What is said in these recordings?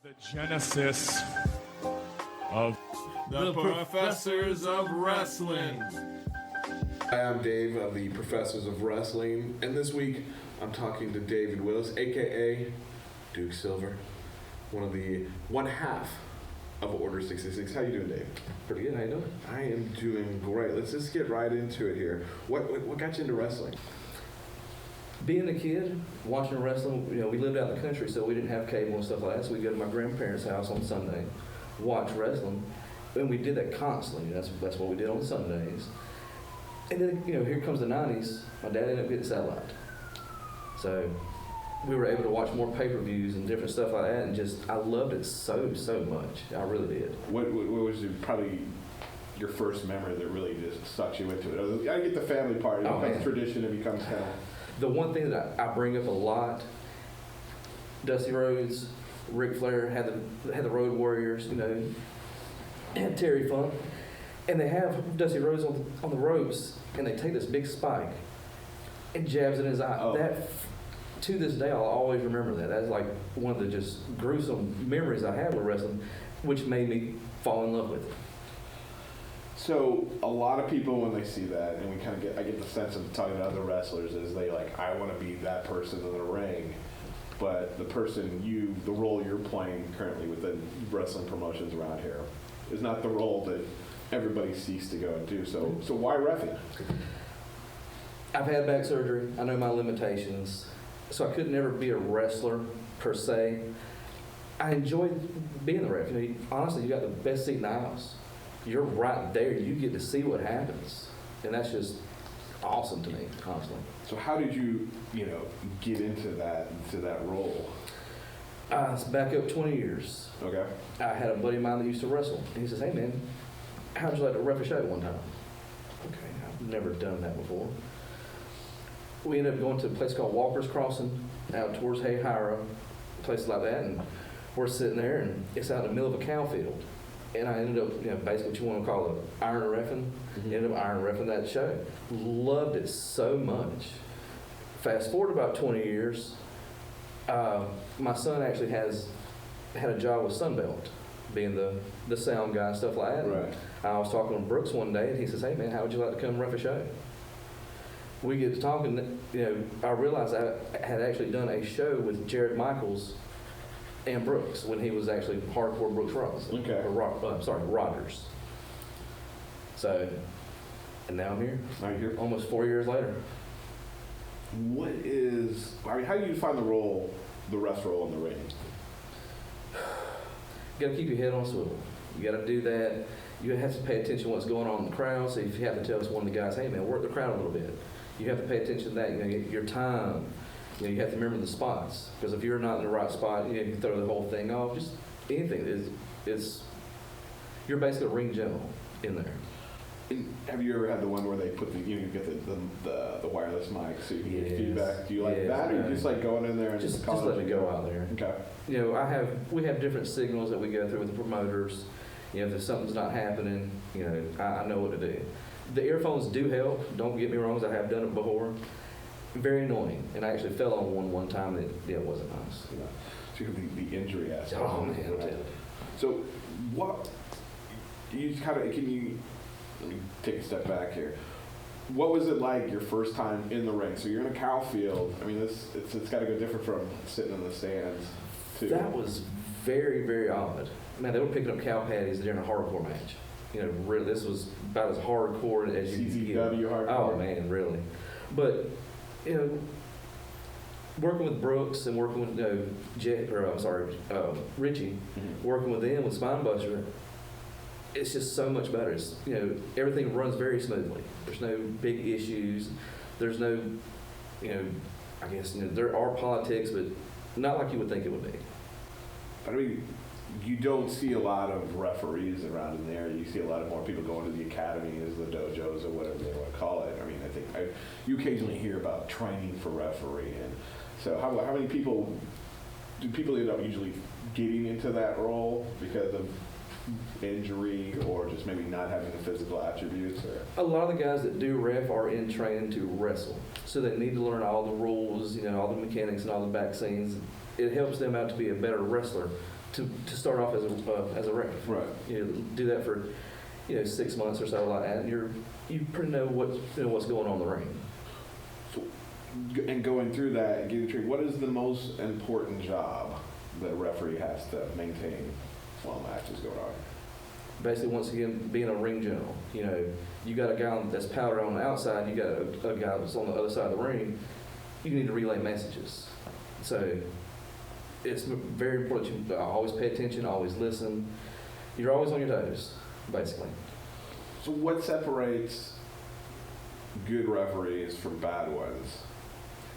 The genesis of The Professors of Wrestling. Hi, I'm Dave of the Professors of Wrestling, and this week I'm talking to David Willis, aka Duke Silver, one half of Order 66. How you doing, Dave? Pretty good. How you doing? I am doing great. Let's just get right into it here. What got you into wrestling? Being a kid, watching wrestling, we lived out in the country, so we didn't have cable and stuff like that, so we'd go to my grandparents' house on Sunday, watch wrestling, and we did that constantly. That's what we did on Sundays. And then, here comes the 90s, my dad ended up getting satellite. So we were able to watch more pay-per-views and different stuff like that, and I loved it so much. I really did. What was probably your first memory that really just sucked you into it? I get the family part. It becomes tradition. It becomes kind of... The one thing that I bring up a lot, Dusty Rhodes, Ric Flair had the Road Warriors, had Terry Funk, and they have Dusty Rhodes on the ropes, and they take this big spike and jabs in his eye. Oh. That, to this day, I'll always remember that. That's like one of the just gruesome memories I have with wrestling, which made me fall in love with it. So a lot of people, when they see that, and I get the sense of talking to other wrestlers, is they I want to be that person in the ring, but the role you're playing currently within wrestling promotions around here is not the role that everybody seeks to go and do. So why reffing? I've had back surgery. I know my limitations, so I could never be a wrestler per se. I enjoy being the ref. Honestly, you got the best seat in the house. You're right there. You get to see what happens, and that's just awesome to me, honestly. So how did you, get into that role? It's back up 20 years. Okay. I had a buddy of mine that used to wrestle, and he says, "Hey man, how'd you like to ref a show one time?" Okay, I've never done that before. We ended up going to a place called Walker's Crossing out towards Hayhira, places like that, and we're sitting there, and it's out in the middle of a cow field. And I ended up, basically what you want to call it, iron reffing. Mm-hmm. Ended up iron reffing that show. Loved it so much. Fast forward about 20 years, my son actually had a job with Sunbelt, being the sound guy and stuff like that. Right. I was talking to Brooks one day, and he says, "Hey man, how would you like to come ref a show?" We get to talking, I realized I had actually done a show with Jared Michaels and Brooks when he was actually hardcore Brooks Ross. Okay. Or Rogers. So, and now I'm here. Now you're here. Almost 4 years later. How do you find the ref role in the ring? You got to keep your head on swivel. You got to do that. You have to pay attention to what's going on in the crowd. So if you have to tell one of the guys, "Hey man, work the crowd a little bit," you have to pay attention to that. Your time. You have to remember the spots, because if you're not in the right spot, you can throw the whole thing off. Just anything you're basically a ring general in there. Have you ever had the one where they put you get the wireless mic so you can get feedback? Do you like that, or you just like going in there and just calling let it go out there? Okay. We have different signals that we go through with the promoters. If something's not happening, I know what to do. The earphones do help. Don't get me wrong, as I have done it before. Very annoying, and I actually fell on one time that it wasn't nice. So the injury aspect. Oh man, I'll tell you. So what? Can you let me take a step back here. What was it like your first time in the ring? So you're in a cow field. I mean, it's got to go different from sitting in the stands. That was very, very odd. Man, they were picking up cow patties during a hardcore match. Really, this was about as hardcore as you could get. CZW hardcore. Oh man, really. But working with Brooks and working with Richie, Mm-hmm. working with them with Spinebuster, it's just so much better. It's, everything runs very smoothly. There's no big issues. There's no, I guess there are politics, but not like you would think it would be. But I mean, you don't see a lot of referees around in there. You see a lot of more people going to the academies, the dojos, or whatever they want to call it. I mean, I think you occasionally hear about training for refereeing. So how many people end up usually getting into that role because of injury or just maybe not having the physical attributes? Or? A lot of the guys that do ref are in training to wrestle, so they need to learn all the rules, all the mechanics and all the back scenes. It helps them out to be a better wrestler to start off as a ref. Right. Do that for 6 months or so like that, and you pretty know what's going on in the ring. So, and going through that and getting trained, what is the most important job that a referee has to maintain while a match is going on? Basically, once again, being a ring general. You got a guy that's powder on the outside, you got a guy that's on the other side of the ring. You need to relay messages. So it's very important you always pay attention, always listen. You're always on your toes, basically. So what separates good referees from bad ones?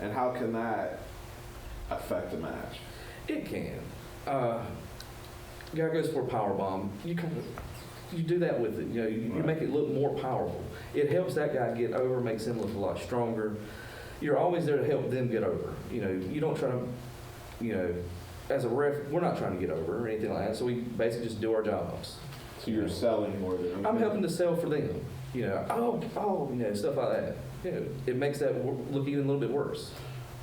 And how can that affect a match? It can. Guy goes for a power bomb. You do that with it. You Right. make it look more powerful. It helps that guy get over, makes him look a lot stronger. You're always there to help them get over. You don't try to, as a ref, we're not trying to get over or anything like that. So we basically just do our jobs. So you're selling more than anything? I'm helping to sell for them. Stuff like that. It makes that look even a little bit worse.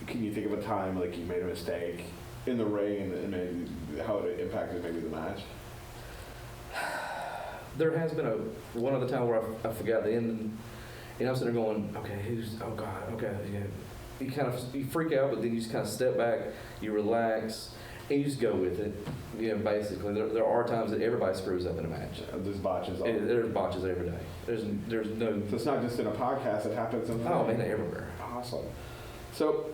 Can you think of a time like you made a mistake in the ring and maybe how it impacted maybe the match? There has been one other time where I forgot the end, and I'm sitting there going, okay, oh God, okay, yeah. You freak out, but then you just kind of step back, you relax, and you just go with it. Basically, there are times that everybody screws up in a match. There's botches. There's botches every day. There's no. So it's not just in a podcast; it happens in the Oh man, everywhere. Awesome. So,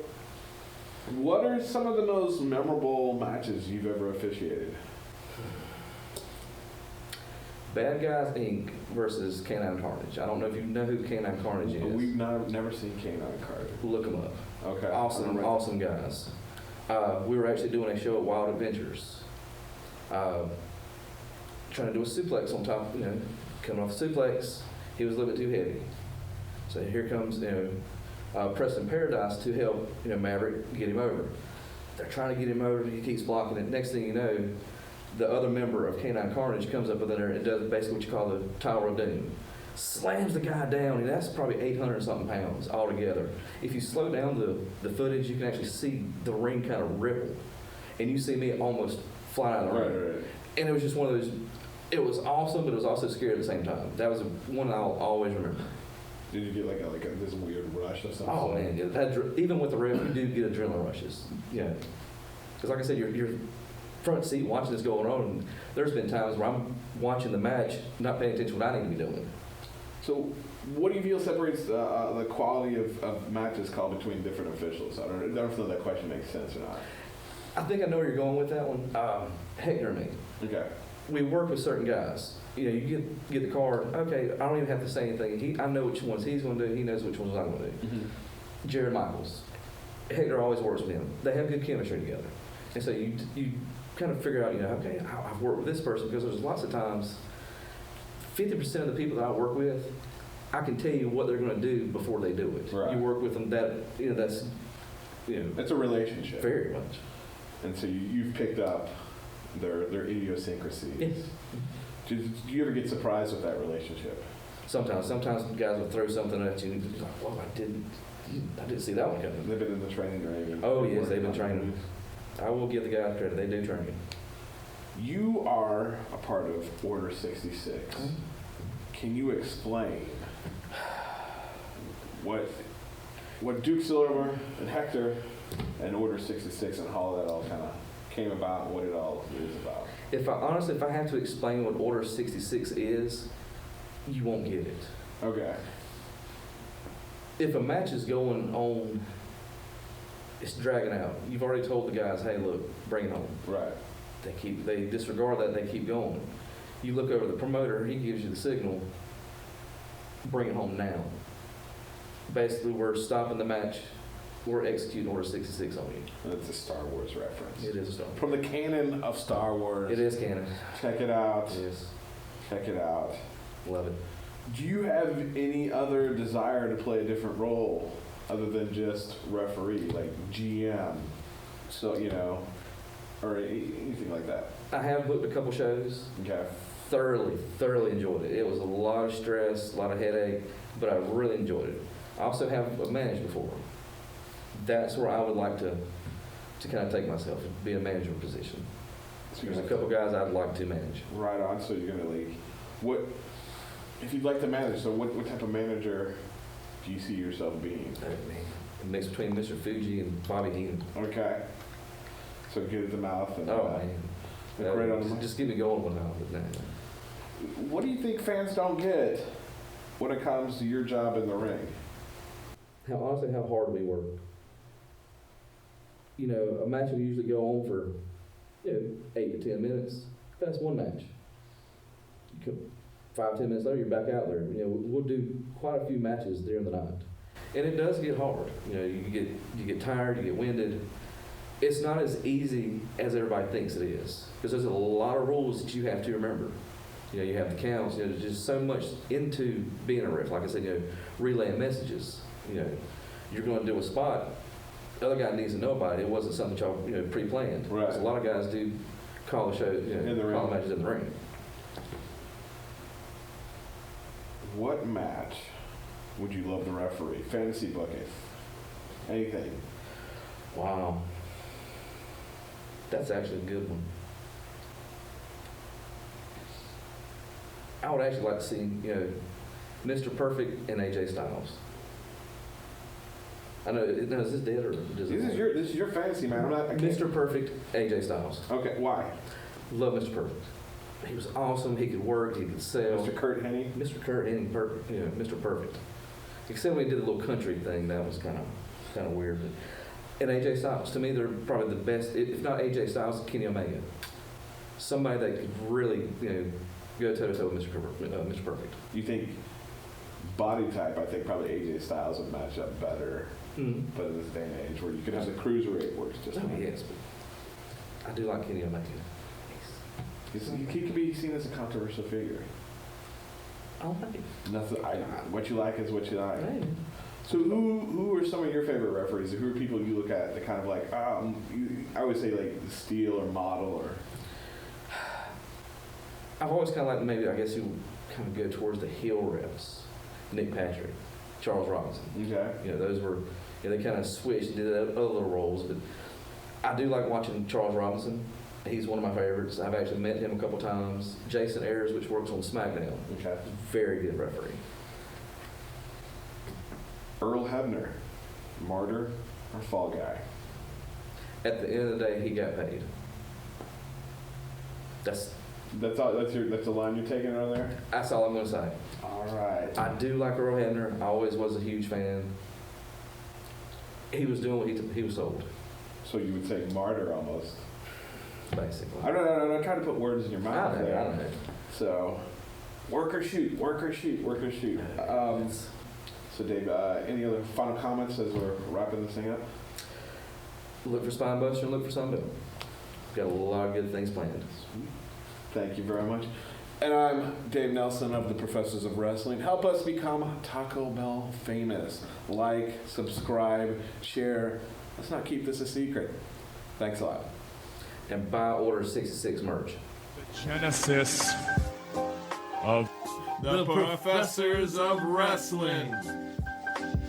what are some of the most memorable matches you've ever officiated? Bad Guys Inc. versus Canine Carnage. I don't know if you know who Canine Carnage is. We've never seen Canine Card. Look them up. Okay. Awesome guys. We were actually doing a show at Wild Adventures. Trying to do a suplex on top, coming off the suplex. He was a little bit too heavy. So here comes, Preston Paradise to help, Maverick get him over. They're trying to get him over, he keeps blocking it. Next thing you know, the other member of Canine Carnage comes up in there and does basically what you call the Tower of Doom. Slams the guy down, and that's probably 800 something pounds altogether. If you slow down the footage, you can actually see the ring kind of ripple. And you see me almost fly out of the ring. Right. And it was just one of those, it was awesome, but it was also scary at the same time. That was one I'll always remember. Did you get like this weird rush or something? Oh man, even with the ref, you do get adrenaline rushes. Because like I said, you're front seat watching this going on, and there's been times where I'm watching the match, not paying attention to what I need to be doing. So, what do you feel separates the quality of matches called between different officials? I don't know if that question makes sense or not. I think I know where you're going with that one. Hector and me. Okay. We work with certain guys. You get the card. Okay, I don't even have to say anything. I know which ones he's going to do. He knows which ones I'm going to do. Mm-hmm. Jared Michaels. Hector always works with him. They have good chemistry together. And so you kind of figure out, okay, I've worked with this person, because there's lots of times 50% of the people that I work with, I can tell you what they're going to do before they do it. Right. You work with them, that's It's a relationship. very much. And so you've picked up their idiosyncrasies. Yes. Do you ever get surprised with that relationship? Sometimes guys will throw something at you, and you're like, "Whoa, I didn't see that one coming." They've been in the training ring. Oh yes, they've been training. I will give the guys credit; they do train. You are a part of Order 66. Can you explain what Duke Silver and Hector and Order 66 and how that all kind of came about, what it all is about? If I have to explain what Order 66 is, you won't get it. Okay. If a match is going on, it's dragging out. You've already told the guys, "Hey, look, bring it home." Right. They disregard that. They keep going. You look over the promoter; he gives you the signal. Bring it home now. Basically, we're stopping the match. We're executing Order 66 on you. That's a Star Wars reference. It is a Star. From the canon of Star Wars. It is canon. Check it out. It is. Check it out. Love it. Do you have any other desire to play a different role other than just referee, like GM, so or anything like that? I have booked a couple shows. Okay. Thoroughly enjoyed it. It was a lot of stress, a lot of headache, but I really enjoyed it. I also have managed before. That's where I would like to kind of take myself and be a manager position. There's a couple guys I'd like to manage. Right on. So you're gonna like, what if you'd like to manage? So what type of manager do you see yourself being? A mix between Mr. Fuji and Bobby Heenan. Okay. So good at the mouth and Oh man, look right on the just get me going one now. But nah. What do you think fans don't get when it comes to your job in the ring? Honestly, how hard we work. You know, a match will usually go on for 8 to 10 minutes. That's one match. 5, 10 minutes later, you're back out there. You know, we'll do quite a few matches during the night, and it does get hard. You know, you get tired, you get winded. It's not as easy as everybody thinks it is, because there's a lot of rules that you have to remember. You know, you have the counts. You know, there's just so much into being a ref. Like I said, you know, relaying messages. You know, you're going to do a spot. The other guy needs to know about it. It wasn't something y'all pre-planned. Right. So a lot of guys do call the show, call matches in the ring. What match would you love to referee? Fantasy booking, anything. Wow, that's actually a good one. I would actually like to see, Mr. Perfect and AJ Styles. I know, is this dead or does This is your fantasy, man. Mr. Perfect, AJ Styles. Okay, why? Love Mr. Perfect. He was awesome. He could work. He could sell. Mr. Kurt Hennig. Mr. Kurt Hennig, perfect. Mr. Perfect. Except when he did a little country thing, that was kind of weird. But, and AJ Styles, to me, they're probably the best. If not AJ Styles, Kenny Omega. Somebody that could really, go toe to toe with Mr. Perfect. You think body type? I think probably AJ Styles would match up better. Mm-hmm. But in this day and age, where you could have the cruiserweight works just fine. Yes, but I do like Kenny Omega. He could be seen as a controversial figure. I like it. Nothing. What you like is what you like. Right. So who are some of your favorite referees? Who are people you look at that kind of like, I would say like Steel or Model or... I've always kind of liked maybe, I guess you kind of go towards the heel refs. Nick Patrick, Charles Robinson. Okay. Those were, they kind of switched and did other little roles, but I do like watching Charles Robinson. He's one of my favorites. I've actually met him a couple times. Jason Ayers, which works on SmackDown. Okay. Very good referee. Earl Hebner, Martyr or Fall Guy? At the end of the day, he got paid. That's all. That's the line you're taking right there. That's all I'm going to say. All right. I do like Earl Hebner. I always was a huge fan. He was doing what he was told. So you would say Martyr almost. Basically. I don't know. I'm trying to put words in your mouth. I don't know. So, work or shoot, work or shoot, work or shoot. So Dave, any other final comments as we're wrapping this thing up? Look for Spinebuster and look for Sunbelt. Got a lot of good things planned. Thank you very much. And I'm Dave Nelson of the Professors of Wrestling. Help us become Taco Bell famous. Like, subscribe, share. Let's not keep this a secret. Thanks a lot. And buy Order 66 merch. The genesis of The Professors of Wrestling.